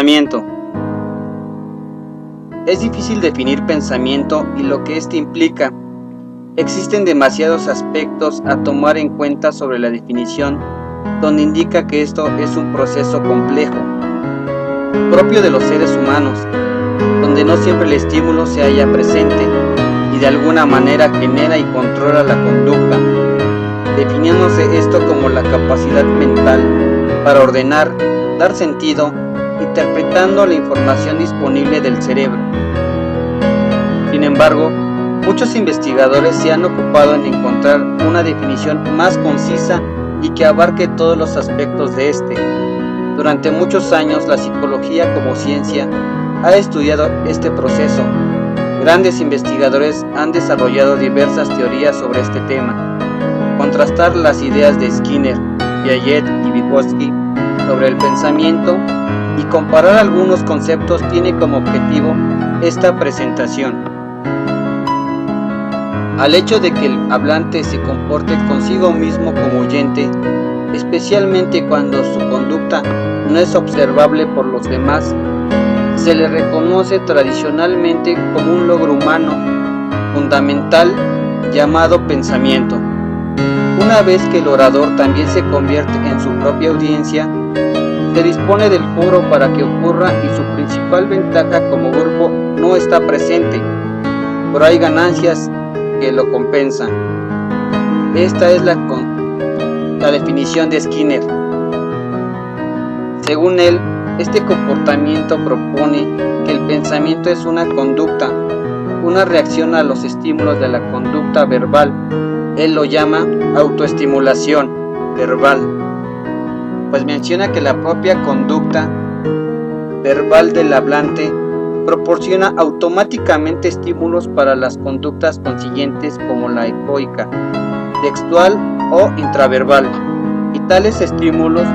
Pensamiento. Es difícil definir pensamiento y lo que éste implica. Existen demasiados aspectos a tomar en cuenta sobre la definición, donde indica que esto es un proceso complejo, propio de los seres humanos, donde no siempre el estímulo se halla presente y de alguna manera genera y controla la conducta, definiéndose esto como la capacidad mental para ordenar, dar sentido, interpretando la información disponible del cerebro. Sin embargo, muchos investigadores se han ocupado en encontrar una definición más concisa y que abarque todos los aspectos de este. Durante muchos años, la psicología como ciencia ha estudiado este proceso. Grandes investigadores han desarrollado diversas teorías sobre este tema. Contrastar las ideas de Skinner, Piaget y Vygotsky sobre el pensamiento y comparar algunos conceptos tiene como objetivo esta presentación. Al hecho de que el hablante se comporte consigo mismo como oyente, especialmente cuando su conducta no es observable por los demás, se le reconoce tradicionalmente como un logro humano fundamental llamado pensamiento. Una vez que el orador también se convierte en su propia audiencia, se dispone del foro para que ocurra y su principal ventaja como grupo no está presente, pero hay ganancias que lo compensan. Esta es la definición de Skinner. Según él, este comportamiento propone que el pensamiento es una conducta, una reacción a los estímulos de la conducta verbal. Él lo llama autoestimulación verbal, pues menciona que la propia conducta verbal del hablante proporciona automáticamente estímulos para las conductas consiguientes como la ecoica, textual o intraverbal, y tales estímulos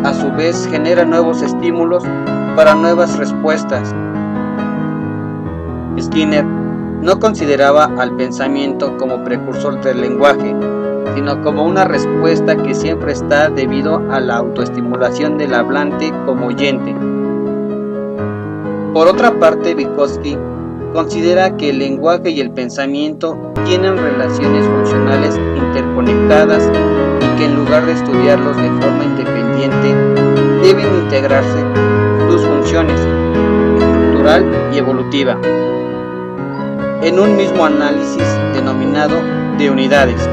a su vez generan nuevos estímulos para nuevas respuestas. Skinner no consideraba al pensamiento como precursor del lenguaje, sino como una respuesta que siempre está debido a la autoestimulación del hablante como oyente. Por otra parte, Vygotsky considera que el lenguaje y el pensamiento tienen relaciones funcionales interconectadas y que en lugar de estudiarlos de forma independiente, deben integrarse sus funciones estructural y evolutiva en un mismo análisis denominado de unidades,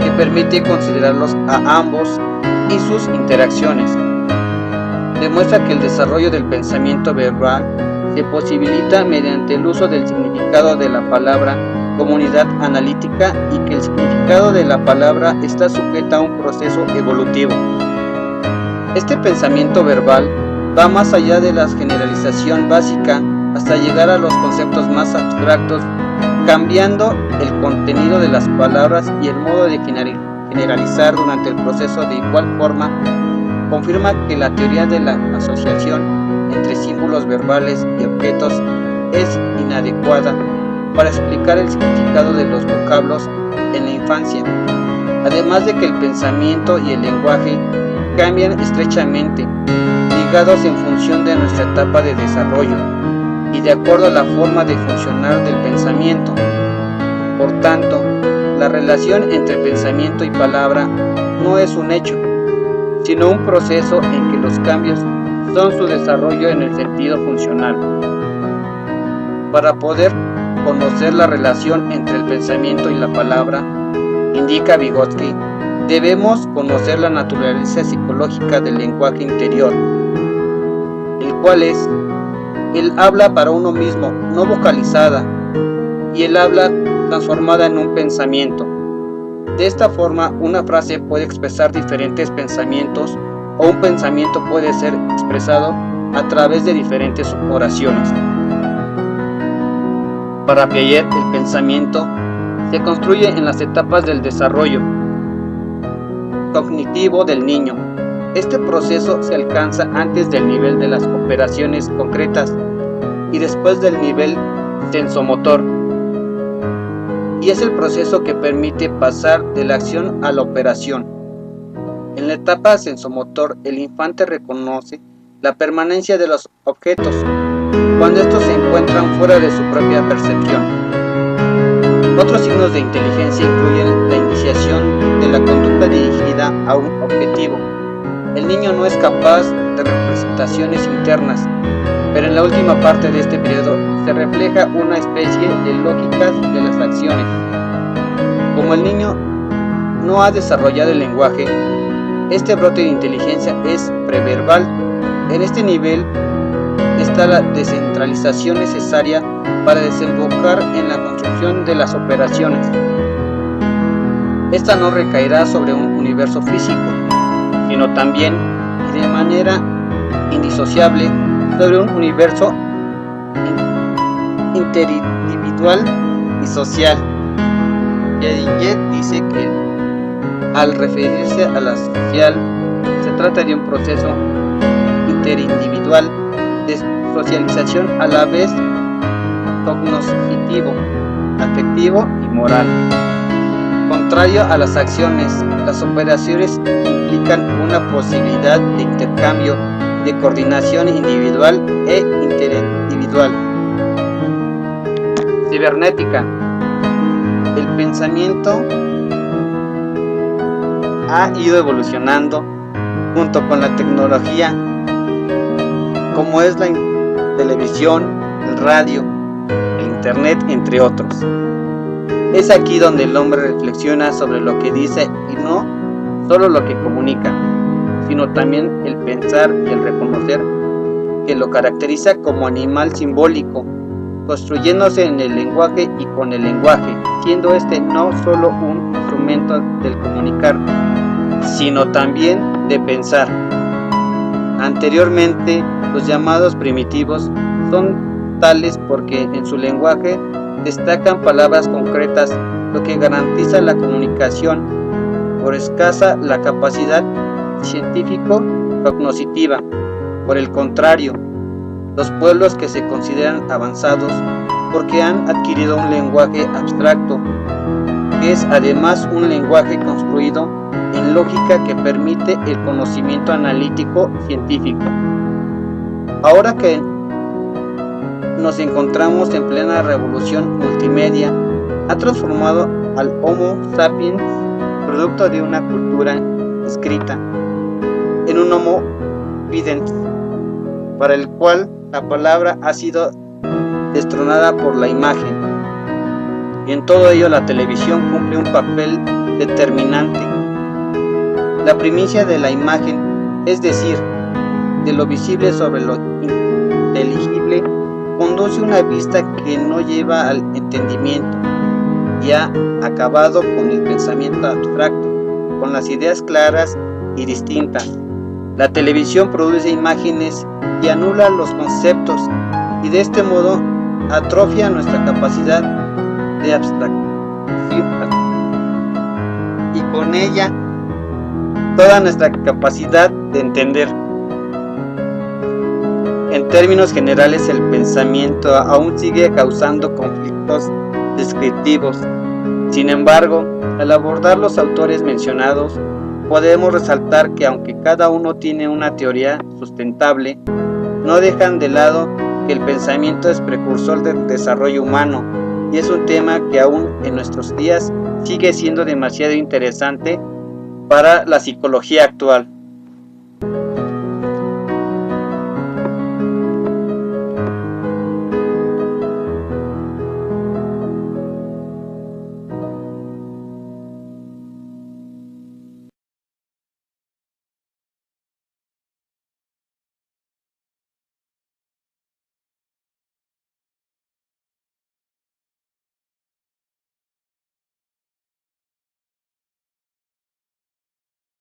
que permite considerarlos a ambos y sus interacciones. Demuestra que el desarrollo del pensamiento verbal se posibilita mediante el uso del significado de la palabra como unidad analítica y que el significado de la palabra está sujeta a un proceso evolutivo. Este pensamiento verbal va más allá de la generalización básica hasta llegar a los conceptos más abstractos, cambiando el contenido de las palabras y el modo de generalizar durante el proceso. De igual forma, confirma que la teoría de la asociación entre símbolos verbales y objetos es inadecuada para explicar el significado de los vocablos en la infancia, además de que el pensamiento y el lenguaje cambian estrechamente, ligados en función de nuestra etapa de desarrollo y de acuerdo a la forma de funcionar del pensamiento. Por tanto, la relación entre pensamiento y palabra no es un hecho, sino un proceso en que los cambios son su desarrollo en el sentido funcional. Para poder conocer la relación entre el pensamiento y la palabra, indica Vygotsky, debemos conocer la naturaleza psicológica del lenguaje interior, el cual es el habla para uno mismo, no vocalizada, y el habla transformada en un pensamiento. De esta forma, una frase puede expresar diferentes pensamientos o un pensamiento puede ser expresado a través de diferentes oraciones. Para Piaget, el pensamiento se construye en las etapas del desarrollo cognitivo del niño. Este proceso se alcanza antes del nivel de las operaciones concretas y después del nivel sensomotor, y es el proceso que permite pasar de la acción a la operación. En la etapa sensomotor, el infante reconoce la permanencia de los objetos, cuando estos se encuentran fuera de su propia percepción. Otros signos de inteligencia incluyen la iniciación de la conducta dirigida a un objetivo. El niño no es capaz de representaciones internas, pero en la última parte de este periodo se refleja una especie de lógicas de las acciones. Como el niño no ha desarrollado el lenguaje, este brote de inteligencia es preverbal. En este nivel está la descentralización necesaria para desembocar en la construcción de las operaciones. Esta no recaerá sobre un universo físico, sino también y de manera indisociable sobre un universo interindividual y social. Piaget dice que al referirse a la social se trata de un proceso interindividual de socialización a la vez cognoscitivo, afectivo y moral. Contrario a las acciones, las operaciones implican una posibilidad de intercambio, de coordinación individual e interindividual. Cibernética. El pensamiento ha ido evolucionando junto con la tecnología, como es la televisión, el radio, el internet, entre otros. Es aquí donde el hombre reflexiona sobre lo que dice y no solo lo que comunica, sino también el pensar y el reconocer que lo caracteriza como animal simbólico, construyéndose en el lenguaje y con el lenguaje, siendo este no solo un instrumento del comunicar, sino también de pensar. Anteriormente, los llamados primitivos son tales porque en su lenguaje destacan palabras concretas, lo que garantiza la comunicación, por escasa la capacidad científico-cognoscitiva. Por el contrario, los pueblos que se consideran avanzados porque han adquirido un lenguaje abstracto, que es además un lenguaje construido en lógica que permite el conocimiento analítico científico. Ahora que nos encontramos en plena revolución multimedia, ha transformado al Homo sapiens, producto de una cultura escrita, en un Homo videns, para el cual la palabra ha sido destronada por la imagen. Y en todo ello la televisión cumple un papel determinante. La primicia de la imagen, es decir, de lo visible sobre lo inteligible, conduce una vista que no lleva al entendimiento y ha acabado con el pensamiento abstracto, con las ideas claras y distintas. La televisión produce imágenes y anula los conceptos y de este modo atrofia nuestra capacidad de abstracción y con ella toda nuestra capacidad de entender. En términos generales, el pensamiento aún sigue causando conflictos descriptivos. Sin embargo, al abordar los autores mencionados, podemos resaltar que aunque cada uno tiene una teoría sustentable, no dejan de lado que el pensamiento es precursor del desarrollo humano y es un tema que aún en nuestros días sigue siendo demasiado interesante para la psicología actual.